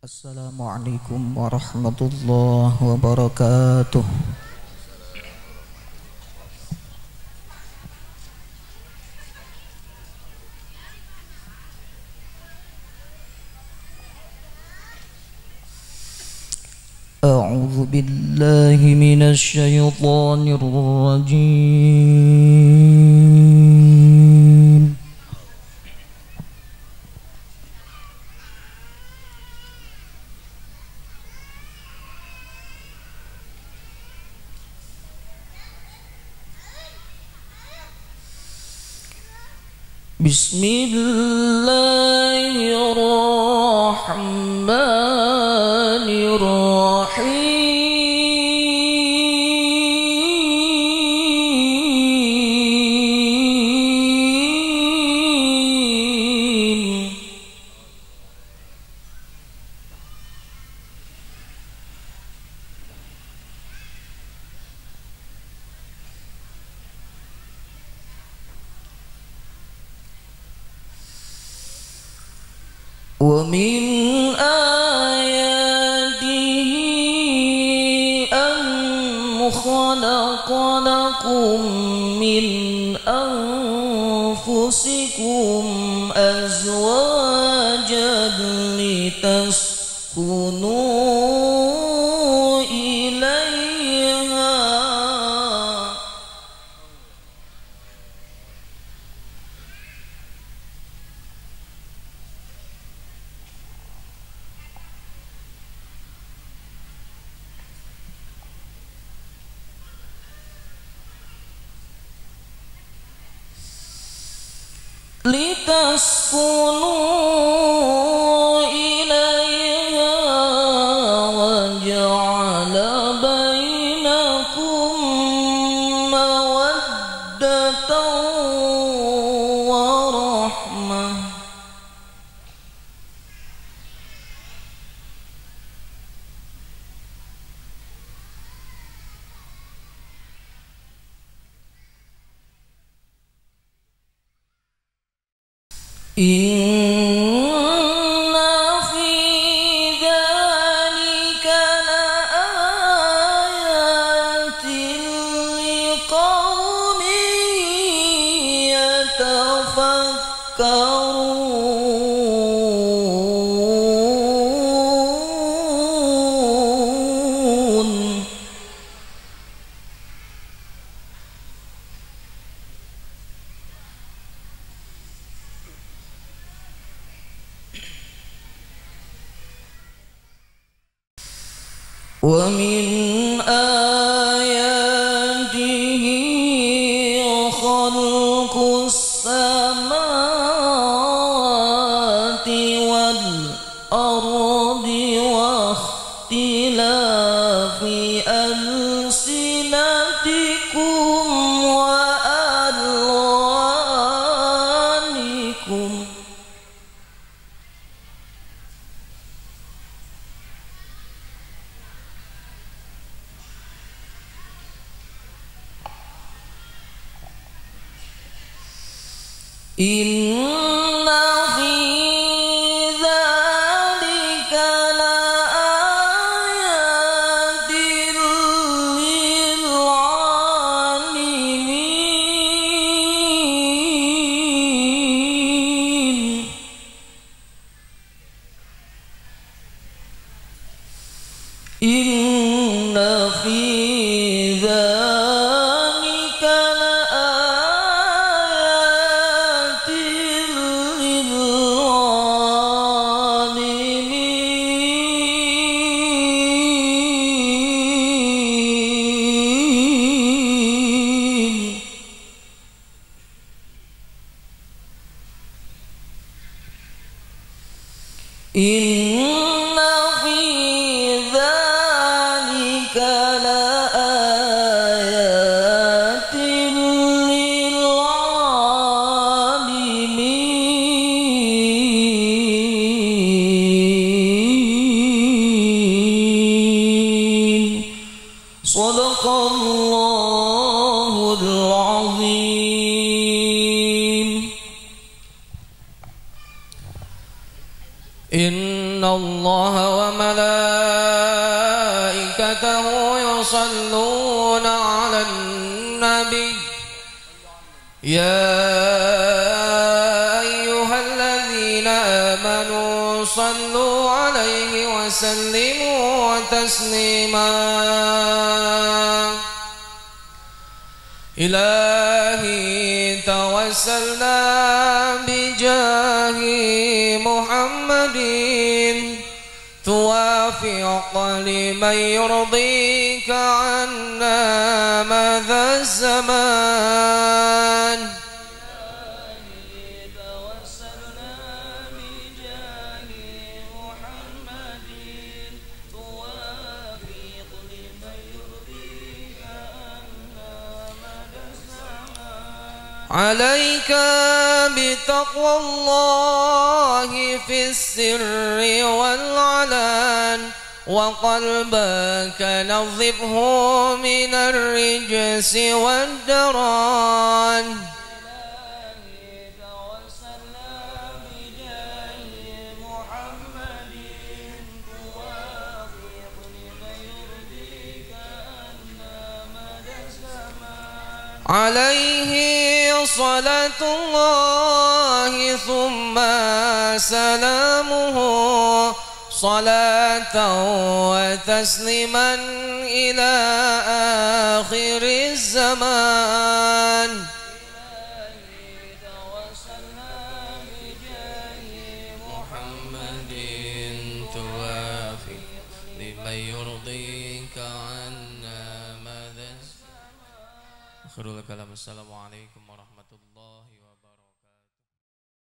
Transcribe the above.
Assalamualaikum warahmatullahi wabarakatuh. A'udzu billahi minasy syaithanir rajim. Bismillahirrahmanirrahim. ومن آياته أن خلق لكم من أنفسكم أزواجا لتسكنوا إليها وجعل بينكم مودة ورحمة إن في ذلك لآيات لقوم يتفكرون ومن آياته خلق السماوات والأرض واختلاف ألسنتكم وألوانكم إن في ذلك لآيات للعالمين إن في ذلك لآيات للعالمين إن في ذلك لآيات للعالمين صدق الله العظيم. إن الله وملائكته يصلون على النبي يا أيها الذين آمنوا صلوا عليه وسلموا تسليما إلهي توسلنا بجاه محمد توافق لمن يرضيك عنا ماذا الزمان عليك بتقوى الله في السر والعلان وقلبك نظفه من الرجس والدران عليه صلاة الله ثم سلامه صلاة وتسليما إلى آخر الزمان محمد توافق لمن يرضيك عنا ماذا آخر الكلام السلام عليكم